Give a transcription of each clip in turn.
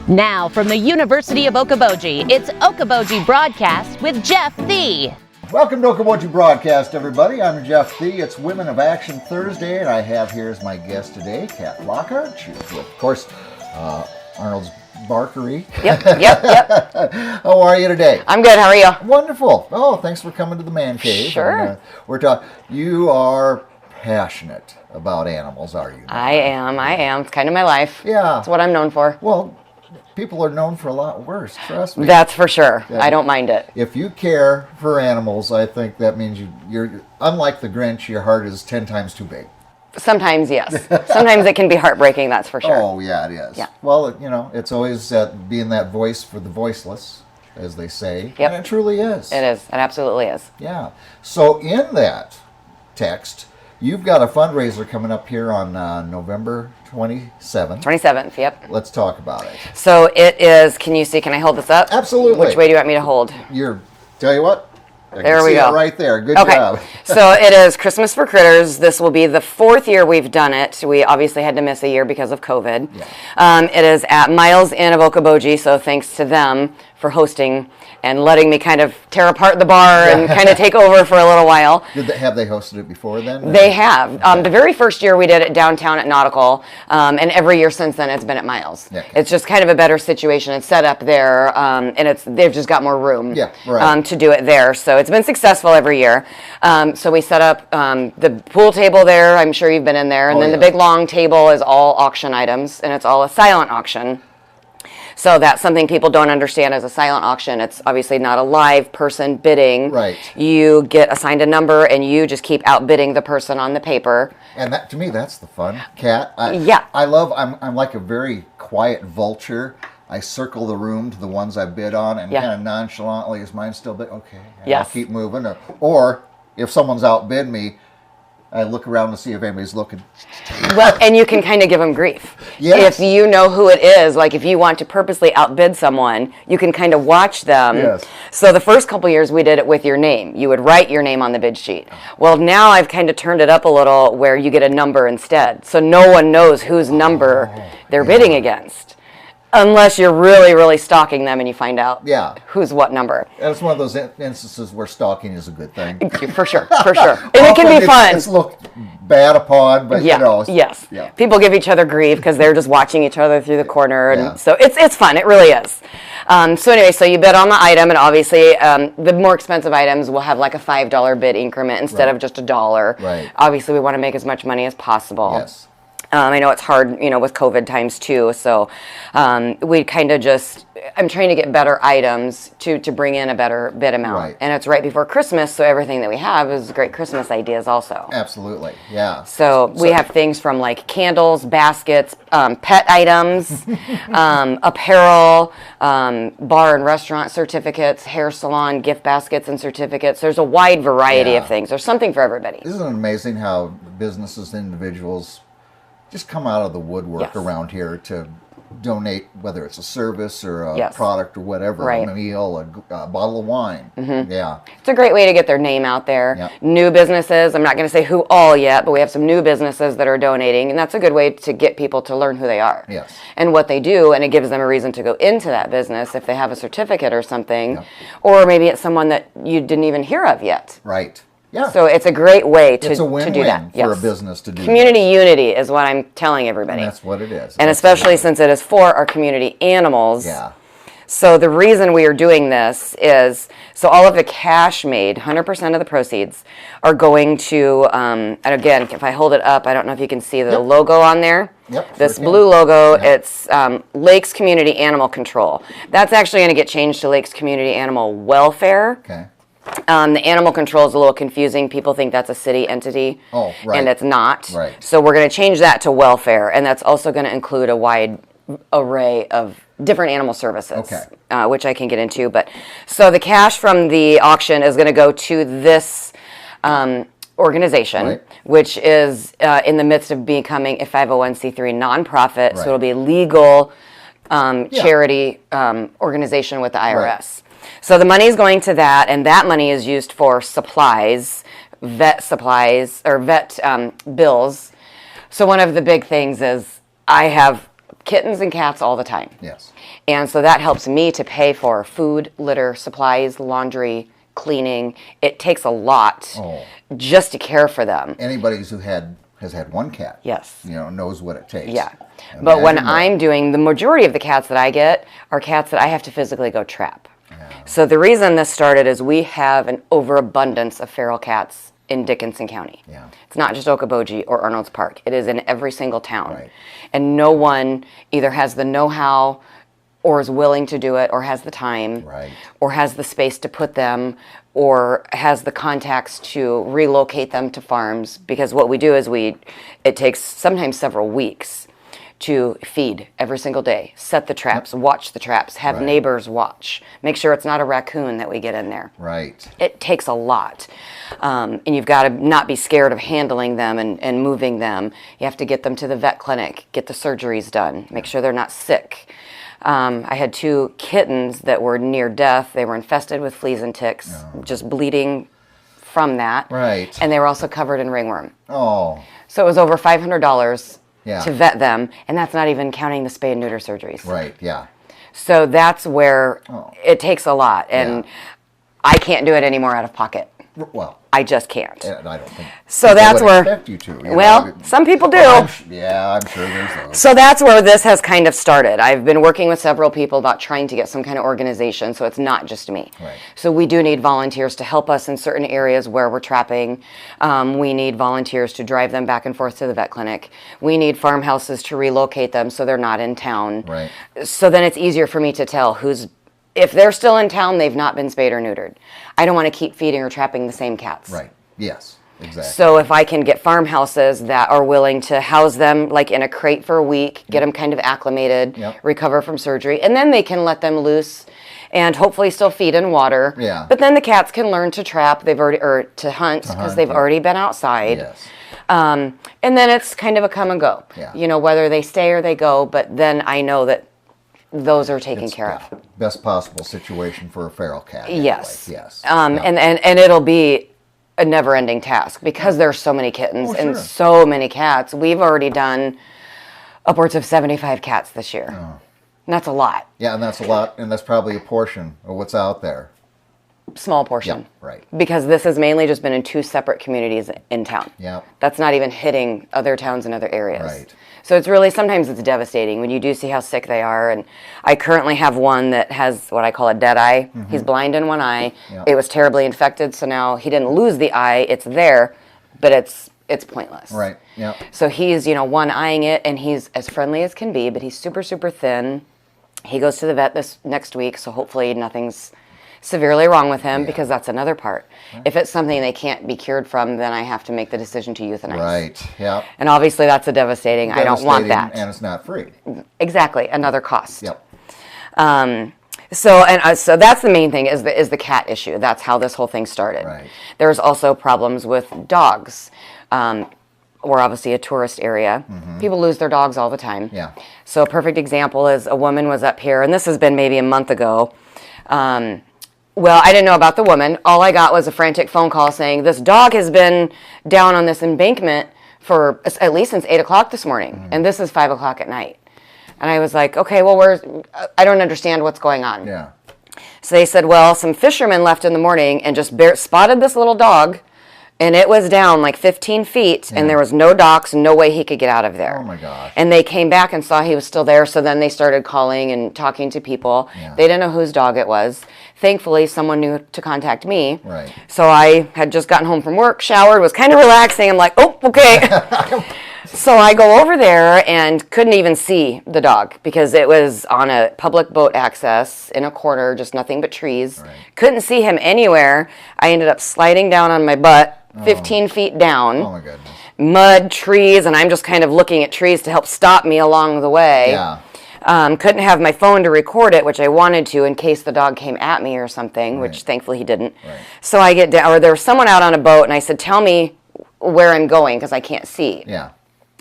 Now from the University of Okoboji, it's Okoboji Broadcast with Jeff Thee. Welcome to Okoboji Broadcast, everybody. I'm Jeff Thee. It's Women of Action Thursday, and I have here as my guest today, Katt Flockhart. She's with, of course, Arnolds Barkery. Yep. How are you today? I'm good. How are you? Wonderful. Oh, thanks for coming to the man cave. Sure. And, we're talking. You are passionate about animals, are you? I am. It's kind of my life. Yeah. It's what I'm known for. Well, people are known for a lot worse, trust me. That's for sure. Yeah. I don't mind it. If you care for animals, I think that means you're unlike the Grinch, your heart is 10 times too big. Sometimes, yes. Sometimes it can be heartbreaking, that's for sure. Oh, yeah, it is. Yeah. Well, it's always being that voice for the voiceless, as they say. Yep. And it truly is. It is. It absolutely is. Yeah. So in that text, you've got a fundraiser coming up here on November 27th. 27th, yep. Let's talk about it. So it is, can I hold this up? Absolutely. Which way do you want me to hold? Tell you what. There we go. It right there. Good okay. job. So it is Christmas for Critters. This will be the 4th year we've done it. We obviously had to miss a year because of COVID. Yeah. It is at Miles and Okoboji, so thanks to them for hosting and letting me kind of tear apart the bar and kind of take over for a little while. Have they hosted it before then? They have. The very first year we did it downtown at Nautical, and every year since then it's been at Miles. Yeah. It's just kind of a better situation. It's set up there, and they've just got more room to do it there. So it's been successful every year. So we set up the pool table there. I'm sure you've been in there. And then the big long table is all auction items, and it's all a silent auction. So that's something people don't understand as a silent auction. It's obviously not a live person bidding. Right. You get assigned a number and you just keep outbidding the person on the paper. And that, to me, that's the fun. Katt, Yeah. I'm like a very quiet vulture. I circle the room to the ones I bid on and kind of nonchalantly, is mine still bid? Okay. And I'll keep moving. Or if someone's outbid me, I look around to see if anybody's looking. Well, and you can kind of give them grief. Yes. If you know who it is, like if you want to purposely outbid someone, you can kind of watch them. Yes. So the first couple years we did it with your name. You would write your name on the bid sheet. Well, now I've kind of turned it up a little where you get a number instead. So no one knows whose number they're bidding against. Unless you're really, really stalking them and you find out who's what number. And it's one of those instances where stalking is a good thing. For sure. And it can be fun. It's looked bad upon, but Yes. Yeah. People give each other grief because they're just watching each other through the corner. And so it's fun. It really is. So anyway, so you bid on the item, and obviously the more expensive items will have like a $5 bid increment instead of just $1. Right. Obviously, we want to make as much money as possible. Yes. I know it's hard, with COVID times too, so we kind of I'm trying to get better items to bring in a better bid amount. Right. And it's right before Christmas, so everything that we have is great Christmas ideas also. Absolutely, yeah. So we have things from like candles, baskets, pet items, apparel, bar and restaurant certificates, hair salon, gift baskets and certificates. There's a wide variety of things. There's something for everybody. Isn't it amazing how businesses and individuals just come out of the woodwork around here to donate, whether it's a service or a product or whatever, a meal, a bottle of wine. Mm-hmm. Yeah. It's a great way to get their name out there. Yep. New businesses, I'm not going to say who all yet, but we have some new businesses that are donating, and that's a good way to get people to learn who they are and what they do, and it gives them a reason to go into that business if they have a certificate or something, or maybe it's someone that you didn't even hear of yet. Right. Yeah. So it's a great way to do that. It's a win-win for a business to do Community unity is what I'm telling everybody. And that's what it is. And especially since it is for our community animals. Yeah. So the reason we are doing this is, so all of the cash made, 100% of the proceeds, are going to, and again, if I hold it up, I don't know if you can see the logo on there. Yep. This blue logo, it's Lakes Community Animal Control. That's actually going to get changed to Lakes Community Animal Welfare. Okay. The animal control is a little confusing. People think that's a city entity, and it's not. Right. So we're going to change that to welfare, and that's also going to include a wide array of different animal services, which I can get into. But so the cash from the auction is going to go to this organization, which is in the midst of becoming a 501c3 nonprofit. So it'll be a legal charity organization with the IRS. Right. So the money is going to that, and that money is used for supplies, vet bills. So one of the big things is I have kittens and cats all the time. Yes. And so that helps me to pay for food, litter, supplies, laundry, cleaning. It takes a lot just to care for them. Anybody who has had one cat, yes, knows what it takes. Yeah. But when I'm doing, the majority of the cats that I get are cats that I have to physically go trap. Yeah. So the reason this started is we have an overabundance of feral cats in Dickinson County. Yeah. It's not just Okoboji or Arnolds Park. It is in every single town. Right. And no one either has the know-how or is willing to do it or has the time or has the space to put them or has the contacts to relocate them to farms, because what we do is it takes sometimes several weeks to feed every single day, set the traps, watch the traps, have neighbors watch, make sure it's not a raccoon that we get in there. Right. It takes a lot. And you've got to not be scared of handling them and moving them. You have to get them to the vet clinic, get the surgeries done, make sure they're not sick. I had 2 kittens that were near death. They were infested with fleas and ticks, just bleeding from that. Right. And they were also covered in ringworm. Oh. So it was over $500 to vet them, and that's not even counting the spay and neuter surgeries. Right, yeah. So that's where it takes a lot, and I can't do it anymore out of pocket. Well, I just can't. I don't think so. That's where. Expect you to. Well, some people do. I'm sure there's those. So that's where this has kind of started. I've been working with several people about trying to get some kind of organization, so it's not just me. Right. So we do need volunteers to help us in certain areas where we're trapping. We need volunteers to drive them back and forth to the vet clinic. We need farmhouses to relocate them so they're not in town. Right. So then it's easier for me to tell if they're still in town, they've not been spayed or neutered. I don't want to keep feeding or trapping the same cats. Right. Yes. Exactly. So if I can get farmhouses that are willing to house them like in a crate for a week, get them kind of acclimated, recover from surgery, and then they can let them loose and hopefully still feed and water. Yeah. But then the cats can learn to trap. To hunt because they've already been outside. Yes. And then it's kind of a come and go. Yeah. Whether they stay or they go. But then I know that those are taken care of. Best possible situation for a feral cat. Anyway. Yes. Yes. And it'll be a never-ending task because there's so many kittens and so many cats. We've already done upwards of 75 cats this year. And that's a lot. Yeah, and that's a lot, and that's probably a portion of what's out there. Small portion. Yeah, right. Because this has mainly just been in 2 separate communities in town. Yeah. That's not even hitting other towns and other areas. Right. So it's really, sometimes it's devastating when you do see how sick they are. And I currently have one that has what I call a dead eye. Mm-hmm. He's blind in one eye. Yeah. It was terribly infected, so now he didn't lose the eye. It's there, but it's pointless. Right, yeah. So he's, one-eyeing it, and he's as friendly as can be, but he's super, super thin. He goes to the vet this next week, so hopefully nothing's severely wrong with him, because that's another part. Right. If it's something they can't be cured from, then I have to make the decision to euthanize. Right, yeah. And obviously that's a devastating, I don't want that. And it's not free. Exactly, another cost. Yep. So that's the main thing is the cat issue. That's how this whole thing started. Right. There's also problems with dogs. We're obviously a tourist area. Mm-hmm. People lose their dogs all the time. Yeah. So a perfect example is a woman was up here, and this has been maybe a month ago. Well, I didn't know about the woman. All I got was a frantic phone call saying, this dog has been down on this embankment for at least since 8 o'clock this morning, mm-hmm. and this is 5 o'clock at night. And I was like, okay, well, I don't understand what's going on. Yeah. So they said, well, some fishermen left in the morning and just spotted this little dog, and it was down like 15 feet, and there was no docks, no way he could get out of there. Oh, my gosh. And they came back and saw he was still there, so then they started calling and talking to people. Yeah. They didn't know whose dog it was. Thankfully, someone knew to contact me. Right. So I had just gotten home from work, showered, was kind of relaxing. I'm like, oh, okay. So I go over there and couldn't even see the dog because it was on a public boat access in a corner, just nothing but trees. Right. Couldn't see him anywhere. I ended up sliding down on my butt 15 feet down. Oh, my goodness. Mud, trees, and I'm just kind of looking at trees to help stop me along the way. Yeah. Couldn't have my phone to record it, which I wanted to in case the dog came at me or something, which thankfully he didn't. Right. So I get down, or there was someone out on a boat, and I said, tell me where I'm going because I can't see. Yeah.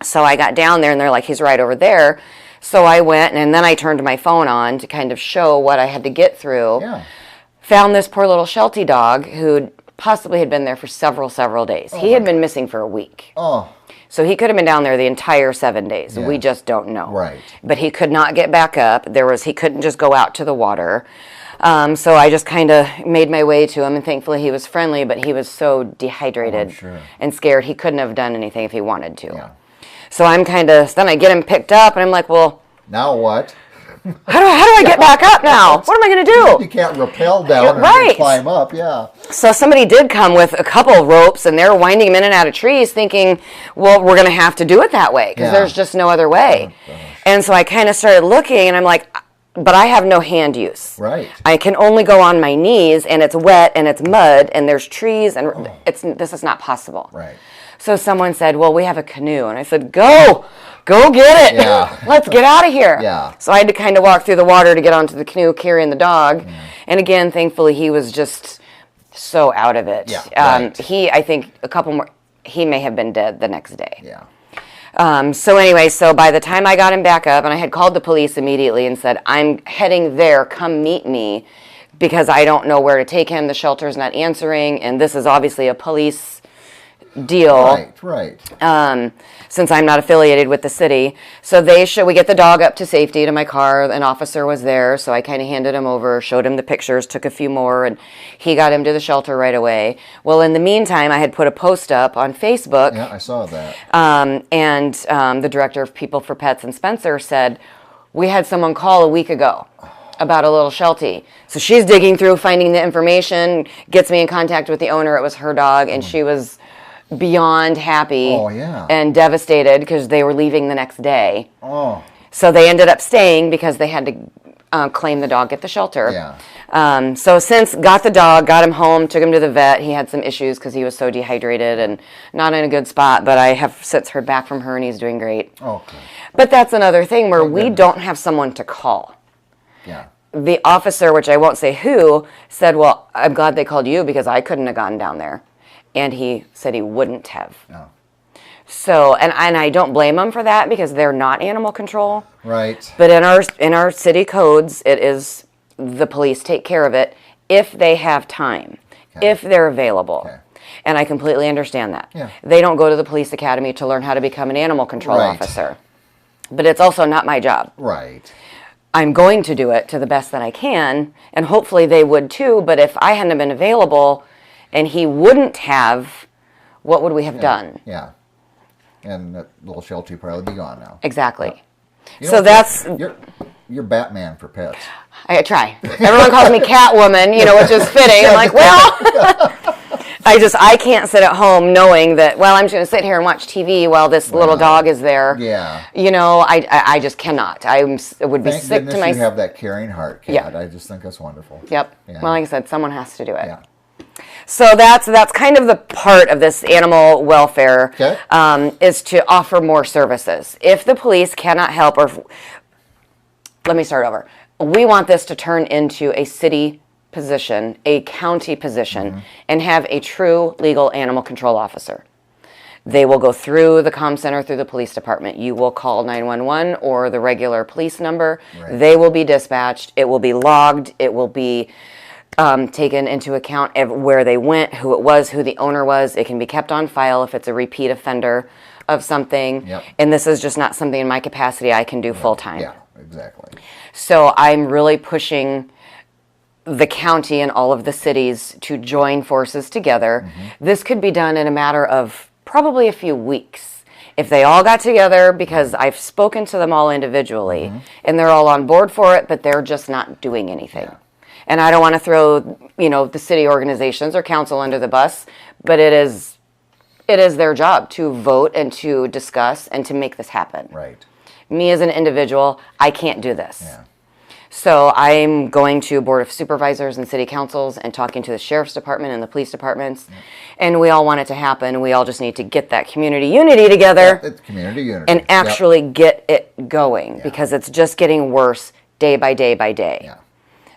So I got down there, and they're like, he's right over there. So I went, and then I turned my phone on to kind of show what I had to get through. Yeah. Found this poor little Sheltie dog who'd possibly had been there for several days. He had been missing for a week. Oh. So he could have been down there the entire 7 days. Yeah. We just don't know. Right. But he could not get back up. He couldn't just go out to the water. So I just kind of made my way to him, and thankfully he was friendly, but he was so dehydrated and scared he couldn't have done anything if he wanted to. Yeah. So I'm then I get him picked up, and I'm like, well... Now what? How do I get back up now? What am I going to do? You can't rappel down and climb up, yeah. So somebody did come with a couple of ropes, and they're winding him in and out of trees thinking, well, we're going to have to do it that way because there's just no other way. Oh, and so I kind of started looking, and I'm like, but I have no hand use. Right. I can only go on my knees, and it's wet, and it's mud, and there's trees, and this is not possible. Right. So someone said, well, we have a canoe. And I said, go get it. Yeah. Let's get out of here. Yeah. So I had to kind of walk through the water to get onto the canoe carrying the dog. Mm. And again, thankfully, he was just so out of it. Yeah, I think he may have been dead the next day. Yeah. So anyway, by the time I got him back up, and I had called the police immediately and said, I'm heading there, come meet me, because I don't know where to take him. The shelter's not answering, and this is obviously a police deal. Right. Since I'm not affiliated with the city. So we get the dog up to safety to my car. An officer was there, so I kind of handed him over, showed him the pictures, took a few more, and he got him to the shelter right away. Well, in the meantime, I had put a post up on Facebook. Yeah, I saw that. And the director of People for Pets in Spencer said, we had someone call a week ago about a little sheltie. So she's digging through, finding the information, gets me in contact with the owner. It was her dog, and she was beyond happy and devastated because they were leaving the next day. Oh. So they ended up staying because they had to claim the dog at the shelter. Yeah. So since got the dog, got him home, took him to the vet. He had some issues because he was so dehydrated and not in a good spot, but I have since heard back from her and he's doing great. Okay. But that's another thing where we don't have someone to call. Yeah. The officer, which I won't say who, said, well, I'm glad they called you because I couldn't have gone down there. And he said he wouldn't have. No. So, and I don't blame them for that because they're not animal control. Right. But in our city codes, it is the police take care of it if they have time, if they're available. Okay. And I completely understand that. Yeah. They don't go to the police academy to learn how to become an animal control officer. But it's also not my job. Right. I'm going to do it to the best that I can, and hopefully they would too, but if I hadn't been available and he wouldn't have, what would we have done? Yeah. And that little shelter would probably be gone now. Exactly. So that's... You're Batman for pets. I try. Everyone calls me Catwoman, which is fitting. I'm like, well... I can't sit at home knowing that, well, I'm just going to sit here and watch TV while this little dog is there. Yeah. I just cannot. I would be sick to my... you have that caring heart, Kat. Yeah. I just think that's wonderful. Yep. Yeah. Well, like I said, someone has to do it. Yeah. So that's kind of the part of this animal welfare is to offer more services. If the police cannot help, let me start over. We want this to turn into a city position, a county position, and have a true legal animal control officer. They will go through the comm center, through the police department. You will call 911 or the regular police number. Right. They will be dispatched. It will be logged. It will be taken into account where they went, who it was, who the owner was. It can be kept on file if it's a repeat offender of something. Yep. And this is just not something in my capacity I can do full time. Yeah, exactly. So I'm really pushing the county and all of the cities to join forces together. This could be done in a matter of probably a few weeks. If they all got together, because I've spoken to them all individually, and they're all on board for it, but they're just not doing anything. Yeah. And I don't want to throw, the city organizations or council under the bus, but it is their job to vote and to discuss and to make this happen. Right. Me as an individual, I can't do this. Yeah. So I'm going to Board of Supervisors and city councils and talking to the sheriff's department and the police departments. Yeah. And we all want it to happen. We all just need to get that community unity together. It's community unity. And actually get it going because it's just getting worse day by day by day. Yeah.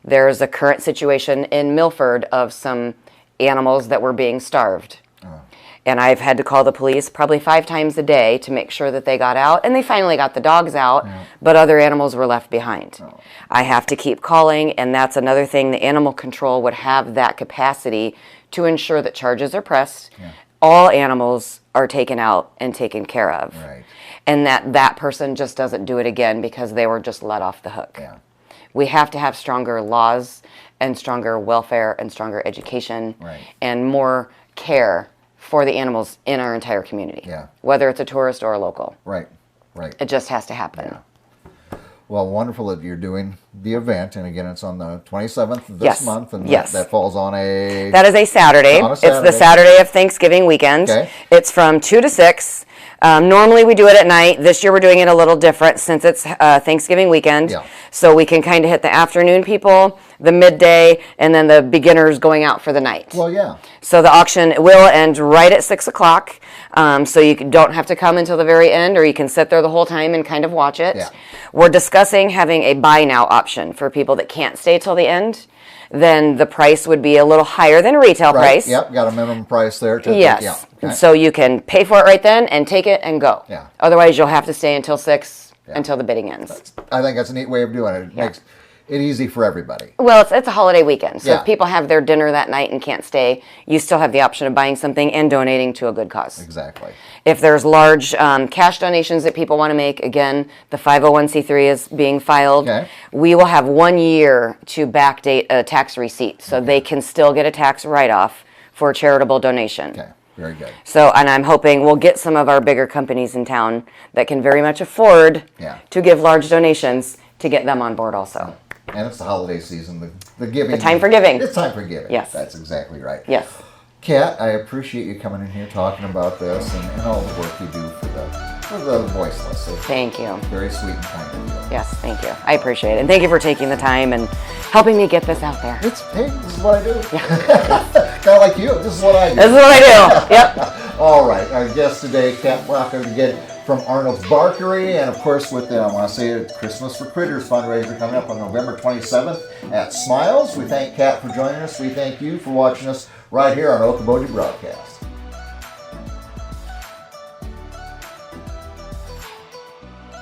There's a current situation in Milford of some animals that were being starved. Oh. And I've had to call the police probably 5 times a day to make sure that they got out. And they finally got the dogs out, but other animals were left behind. Oh. I have to keep calling, and that's another thing. The animal control would have that capacity to ensure that charges are pressed, all animals are taken out and taken care of. Right. And that person just doesn't do it again because they were just let off the hook. Yeah. We have to have stronger laws and stronger welfare and stronger education and more care for the animals in our entire community. Yeah. Whether it's a tourist or a local. Right. It just has to happen. Yeah. Well, wonderful that you're doing the event, and again, it's on the 27th of this month, and that falls on a... That is a Saturday. It's the Saturday of Thanksgiving weekend. Okay. It's from 2 to 6. Normally we do it at night. This year we're doing it a little different since it's Thanksgiving weekend. Yeah. So we can kind of hit the afternoon people, the midday, and then the beginners going out for the night. Well, yeah. So the auction will end right at 6 o'clock. So you don't have to come until the very end, or you can sit there the whole time and kind of watch it. Yeah. We're discussing having a buy now option for people that can't stay till the end. Then the price would be a little higher than retail price. Yep, got a minimum price there. Yes. So you can pay for it right then and take it and go. Yeah. Otherwise, you'll have to stay until 6 until the bidding ends. I think that's a neat way of doing it. It makes it easy for everybody. Well, it's a holiday weekend. So if people have their dinner that night and can't stay, you still have the option of buying something and donating to a good cause. Exactly. If there's large cash donations that people want to make, again, the 501c3 is being filed. Okay. We will have 1 year to backdate a tax receipt, so they can still get a tax write-off for a charitable donation. Okay, very good. So, and I'm hoping we'll get some of our bigger companies in town that can very much afford to give large donations to get them on board also. And it's the holiday season, the giving. The time for giving. It's time for giving. Yes. That's exactly right. Yes. Katt, I appreciate you coming in here talking about this and all the work you do for the voiceless. Thank you. Very sweet and kind of you. Yes, thank you. I appreciate it. And thank you for taking the time and helping me get this out there. Hey, this is what I do. Kind of like you. This is what I do. This is what I do. Yep. All right. Our guest today, Katt Flockhart, again from Arnolds Barkery, and of course with the, I want to say, a Christmas for Critters fundraiser coming up on November 27th at Smiles. We thank Katt for joining us. We thank you for watching us right here on Okoboji Broadcast.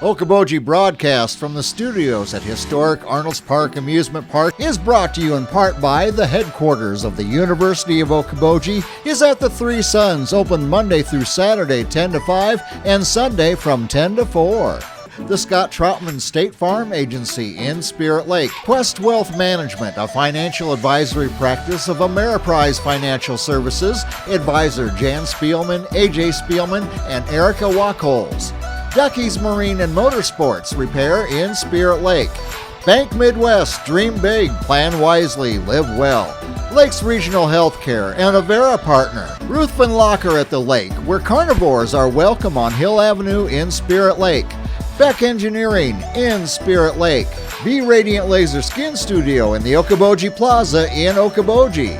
Okoboji Broadcast from the studios at historic Arnolds Park Amusement Park is brought to you in part by the headquarters of the University of Okoboji is at the Three Sons, open Monday through Saturday 10 to 5 and Sunday from 10 to 4. The Scott Troutman State Farm Agency in Spirit Lake. Quest Wealth Management, a financial advisory practice of Ameriprise Financial Services. Advisor Jan Spielman, AJ Spielman, and Erica Wachholz. Ducky's Marine and Motorsports Repair in Spirit Lake. Bank Midwest, dream big, plan wisely, live well. Lakes Regional Healthcare and Avera Partner. Ruthven Locker at the Lake, where carnivores are welcome on Hill Avenue in Spirit Lake. Beck Engineering in Spirit Lake. Be Radiant Laser Skin Studio in the Okoboji Plaza in Okoboji.